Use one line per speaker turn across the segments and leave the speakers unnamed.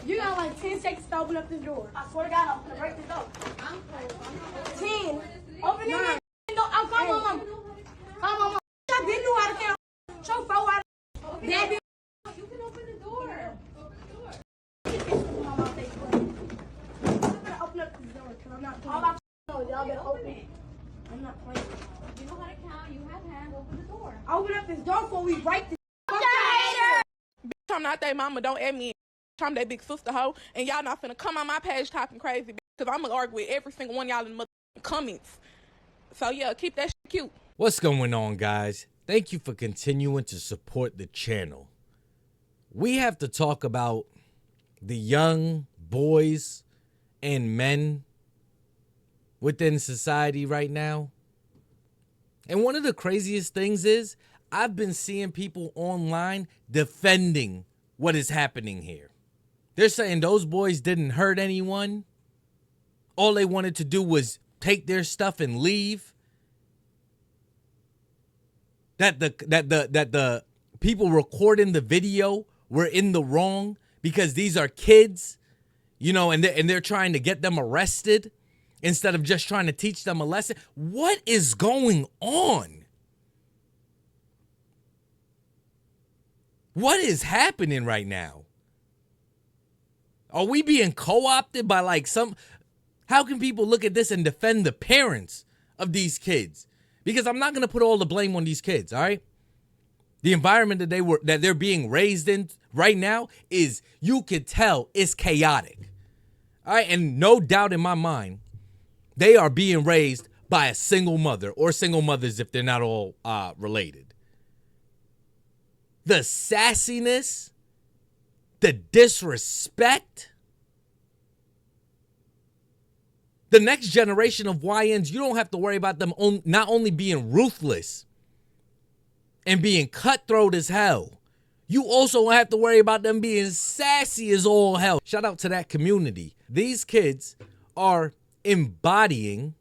You got like 10 seconds to open up this door. I swear to God, I'm gonna break this door. 10. Open it. Oh, come on, mom. Come on, mom. I been knew how to count. Show 4 out of Daddy. You can open the door. I'm gonna open up this door because I'm not playing. All I know is y'all better open it. I'm not playing.
You know how to count. You have hands. Open the door.
Open up this door before we break this.
Bitch, I'm not they mama. Don't add me. I'm that big sister hoe. And y'all not finna come on my page talking crazy because I'm gonna argue with every single one of y'all in the comments. So yeah, keep that shit cute.
What's going on, guys? Thank you for continuing to support the channel. We have to talk about the young boys and men within society right now. And one of the craziest things is I've been seeing people online defending what is happening here. They're saying those boys didn't hurt anyone. All they wanted to do was take their stuff and leave. That the people recording the video were in the wrong because these are kids, you know, and they're trying to get them arrested instead of just trying to teach them a lesson. What is going on? What is happening right now? Are we being co-opted by like some... How can people look at this and defend the parents of these kids? Because I'm not going to put all the blame on these kids, all right? The environment that they're being raised in right now is, you could tell, it's chaotic. All right, and no doubt in my mind, they are being raised by a single mother or single mothers if they're not all related. The sassiness, the disrespect. The next generation of YNs, you don't have to worry about them not only being ruthless and being cutthroat as hell, you also have to worry about them being sassy as all hell. Shout out to that community. These kids are embodying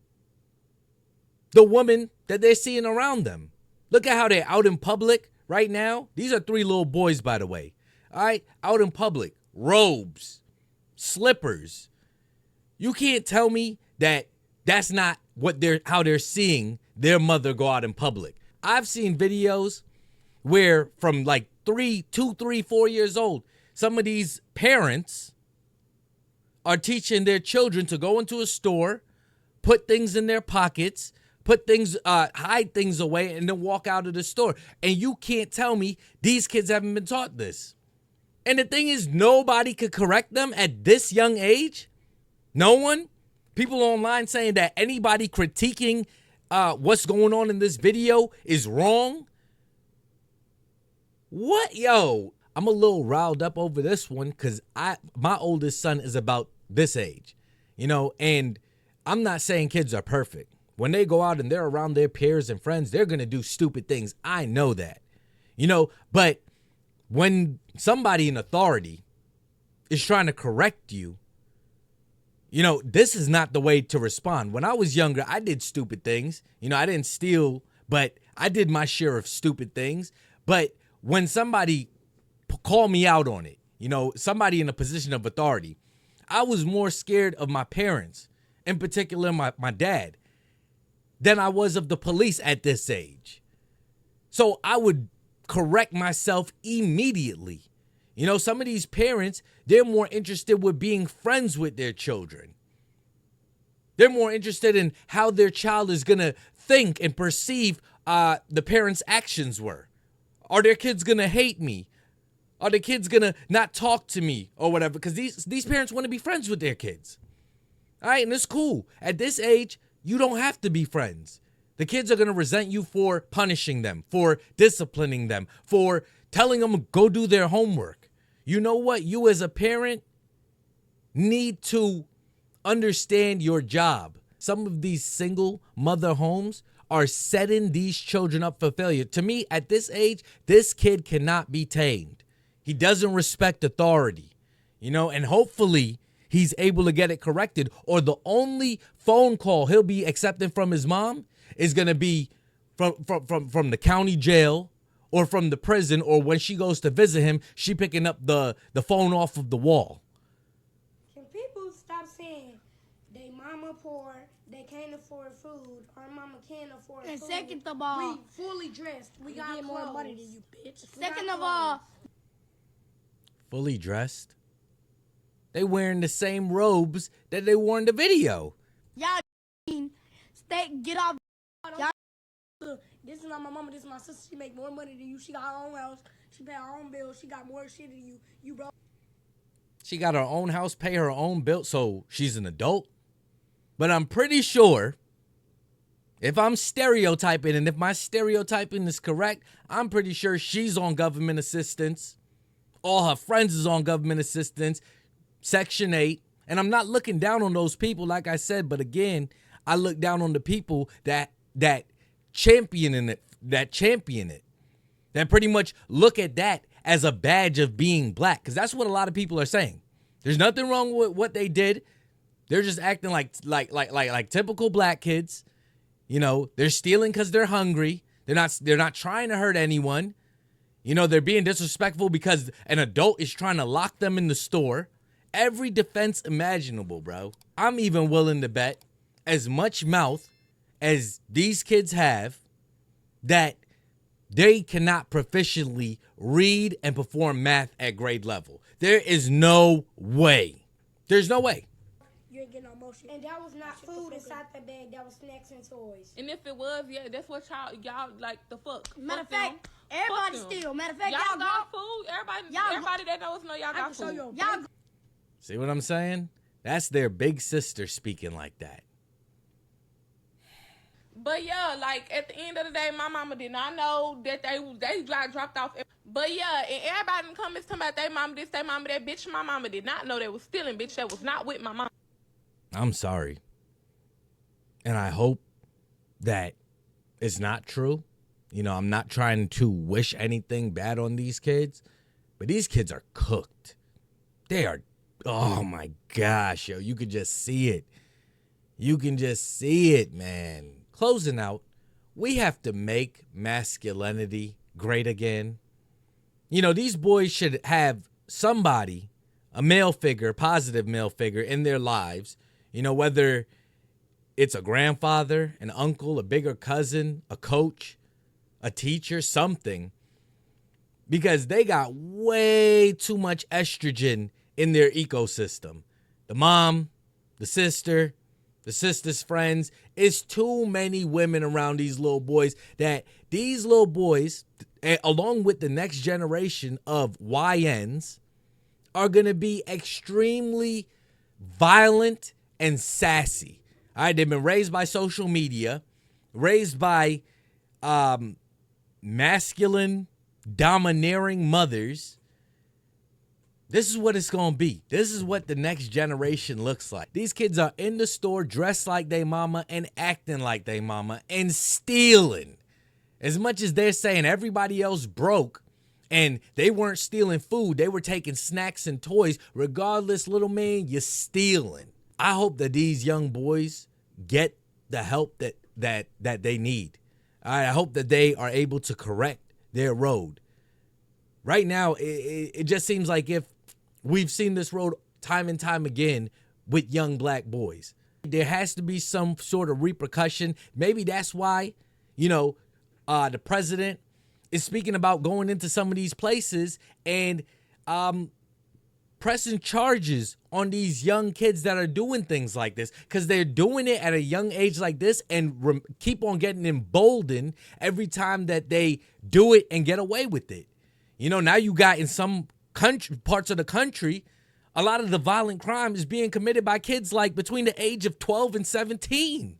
the woman that they're seeing around them. Look at how they're out in public right now. These are 3 little boys, by the way. All right, out in public, robes, slippers. You can't tell me that that's not how they're seeing their mother go out in public. I've seen videos where from like 2, 3, 4 years old, some of these parents are teaching their children to go into a store, put things in their pockets, hide things away, and then walk out of the store. And you can't tell me these kids haven't been taught this. And the thing is, nobody could correct them at this young age. No one. People online saying that anybody critiquing what's going on in this video is wrong. What? Yo, I'm a little riled up over this one because my oldest son is about this age, you know, and I'm not saying kids are perfect. When they go out and they're around their peers and friends, they're going to do stupid things. I know that, you know, but when somebody in authority is trying to correct you, you know, this is not the way to respond. When I was younger, I did stupid things. You know, I didn't steal, but I did my share of stupid things. But when somebody called me out on it, you know, somebody in a position of authority, I was more scared of my parents, in particular my dad, than I was of the police at this age. So I would correct myself immediately. You know, some of these parents, they're more interested with being friends with their children. They're more interested in how their child is going to think and perceive the parents' actions were. Are their kids going to hate me? Are the kids going to not talk to me or whatever? Because these parents want to be friends with their kids. All right, and it's cool. At this age, you don't have to be friends. The kids are going to resent you for punishing them, for disciplining them, for telling them to go do their homework. You know what? You as a parent need to understand your job. Some of these single mother homes are setting these children up for failure. To me, at this age, this kid cannot be tamed. He doesn't respect authority, you know, and hopefully he's able to get it corrected, or the only phone call he'll be accepting from his mom is going to be from the county jail or from the prison, or when she goes to visit him, she picking up the phone off of the wall.
they can't afford food. Our mama can't afford
And
food.
second of all,
we fully dressed. We got
get
clothes.
more money than you, bitch.
We got
Second of
clothes.
all,
Fully dressed. They wearing the same robes that they wore in the video.
y'all get off.
This is not my mama. This is my sister. She make more money than you. She got her own house. She pay her own bills. She got more shit than you. You broke.
She got her own house, pay her own bill, so she's an adult. But I'm pretty sure, if I'm stereotyping, and if my stereotyping is correct, I'm pretty sure she's on government assistance. All her friends is on government assistance, Section 8. And I'm not looking down on those people, like I said, but again, I look down on the people that champion it, that pretty much look at that as a badge of being black, because that's what a lot of people are saying. There's nothing wrong with what they did. They're just acting like typical black kids. You know, they're stealing because they're hungry. They're not trying to hurt anyone. You know, they're being disrespectful because an adult is trying to lock them in the store. Every defense imaginable, bro. I'm even willing to bet as much mouth as these kids have that they cannot proficiently read and perform math at grade level. There is no way. There's no way.
You ain't getting no motion. And that was not food inside that bag. That was snacks and toys.
And if it was, yeah, that's what y'all like the fuck.
Matter of
Fuck
fact,
them.
everybody
Fuck them.
steal. Matter of fact,
Y'all got food. Everybody that knows know y'all
I can
got
show
food.
you.
y'all
See what I'm saying? That's their big sister speaking like that.
But yeah, like at the end of the day, my mama did not know that they got dropped off. But yeah, and everybody in the comments talking about they mama this, they mama that. Bitch, my mama did not know they was stealing. Bitch, that was not with my mama.
I'm sorry. And I hope that it's not true. You know, I'm not trying to wish anything bad on these kids, but these kids are cooked. They are, oh my gosh, yo, you could just see it. You can just see it, man. Closing out, we have to make masculinity great again. You know, these boys should have somebody, a male figure, positive male figure in their lives. You know, whether it's a grandfather, an uncle, a bigger cousin, a coach, a teacher, something. Because they got way too much estrogen in their ecosystem. The mom, the sister's friends. It's too many women around these little boys that these little boys, along with the next generation of YNs, are going to be extremely violent and sassy. All right, they've been raised by social media, raised by masculine, domineering mothers. This is what it's going to be. This is what the next generation looks like. These kids are in the store dressed like they mama and acting like they mama and stealing. As much as they're saying everybody else broke and they weren't stealing food, they were taking snacks and toys. Regardless, little man, you're stealing. I hope that these young boys get the help that they need. I hope that they are able to correct their road. Right now, it just seems like if we've seen this road time and time again with young black boys. There has to be some sort of repercussion. Maybe that's why, you know, the president is speaking about going into some of these places and pressing charges on these young kids that are doing things like this, because they're doing it at a young age like this and keep on getting emboldened every time that they do it and get away with it. You know, now you got in some parts of the country, a lot of the violent crime is being committed by kids like between the age of 12 and 17.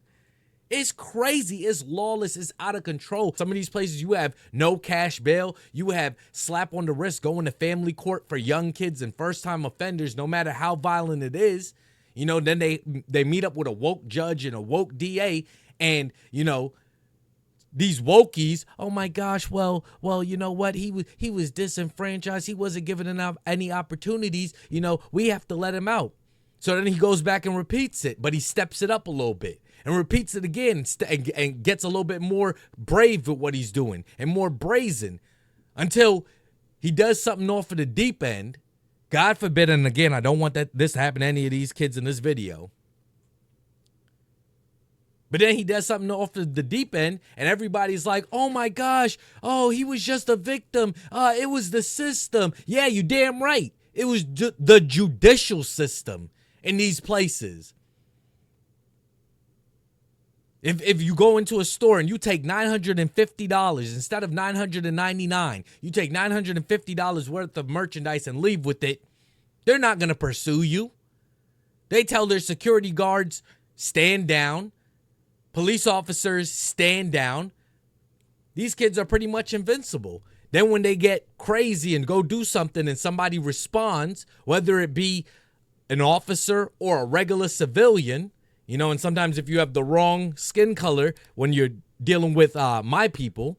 It's crazy. It's lawless. It's out of control. Some of these places you have no cash bail. You have slap on the wrist going to family court for young kids and first-time offenders, no matter how violent it is. You know, then they meet up with a woke judge and a woke DA, and, you know, these wokies, oh my gosh, well, you know what? He was disenfranchised. He wasn't given enough any opportunities. You know, we have to let him out. So then he goes back and repeats it, but he steps it up a little bit and repeats it again and gets a little bit more brave with what he's doing and more brazen until he does something off of the deep end. God forbid, and again, I don't want this to happen to any of these kids in this video. But then he does something off the deep end, and everybody's like, oh my gosh, oh, he was just a victim. It was the system. Yeah, you damn right. It was the judicial system in these places. If you go into a store and you take $950 instead of $999, you take $950 worth of merchandise and leave with it, they're not going to pursue you. They tell their security guards, stand down. Police officers, stand down. These kids are pretty much invincible. Then when they get crazy and go do something and somebody responds, whether it be an officer or a regular civilian, you know, and sometimes if you have the wrong skin color when you're dealing with my people,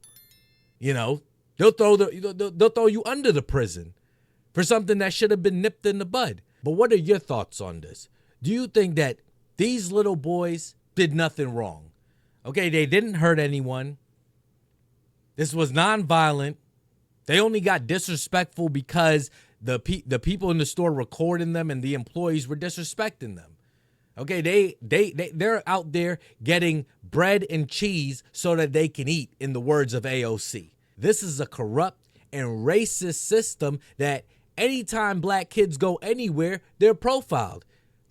you know, they'll throw you under the prison for something that should have been nipped in the bud. But what are your thoughts on this? Do you think that these little boys did nothing wrong? Okay, they didn't hurt anyone. This was nonviolent. They only got disrespectful because the people in the store recording them and the employees were disrespecting them. Okay, they're out there getting bread and cheese so that they can eat, in the words of AOC. This is a corrupt and racist system that anytime black kids go anywhere, they're profiled.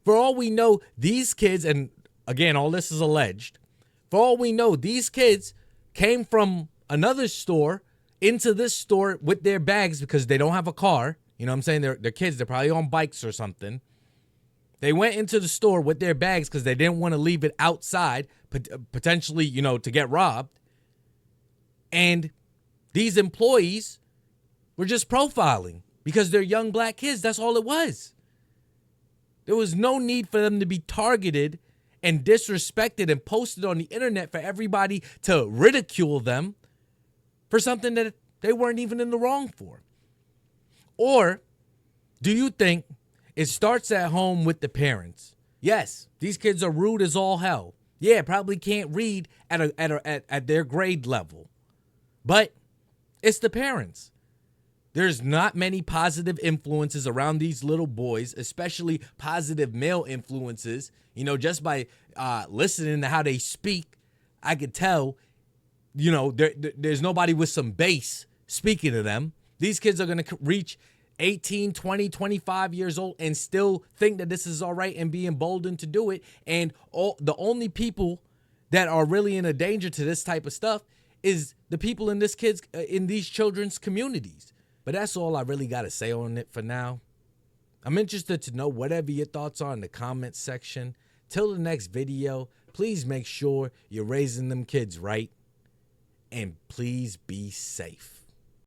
For all we know, these kids, and again, all this is alleged, for all we know, these kids came from another store into this store with their bags because they don't have a car. You know what I'm saying? They're kids. They're probably on bikes or something. They went into the store with their bags because they didn't want to leave it outside, potentially, you know, to get robbed. And these employees were just profiling because they're young black kids. That's all it was. There was no need for them to be targeted and disrespected and posted on the internet for everybody to ridicule them for something that they weren't even in the wrong for. Or do you think it starts at home with the parents? Yes, these kids are rude as all hell. Yeah, probably can't read at their grade level. But it's the parents. There's not many positive influences around these little boys, especially positive male influences. You know, just by listening to how they speak, I could tell, you know, there's nobody with some bass speaking to them. These kids are going to reach 18, 20, 25 years old and still think that this is all right and be emboldened to do it. And the only people that are really in a danger to this type of stuff is the people in these children's communities. But that's all I really got to say on it for now. I'm interested to know whatever your thoughts are in the comments section. Till the next video, please make sure you're raising them kids right. And please be safe.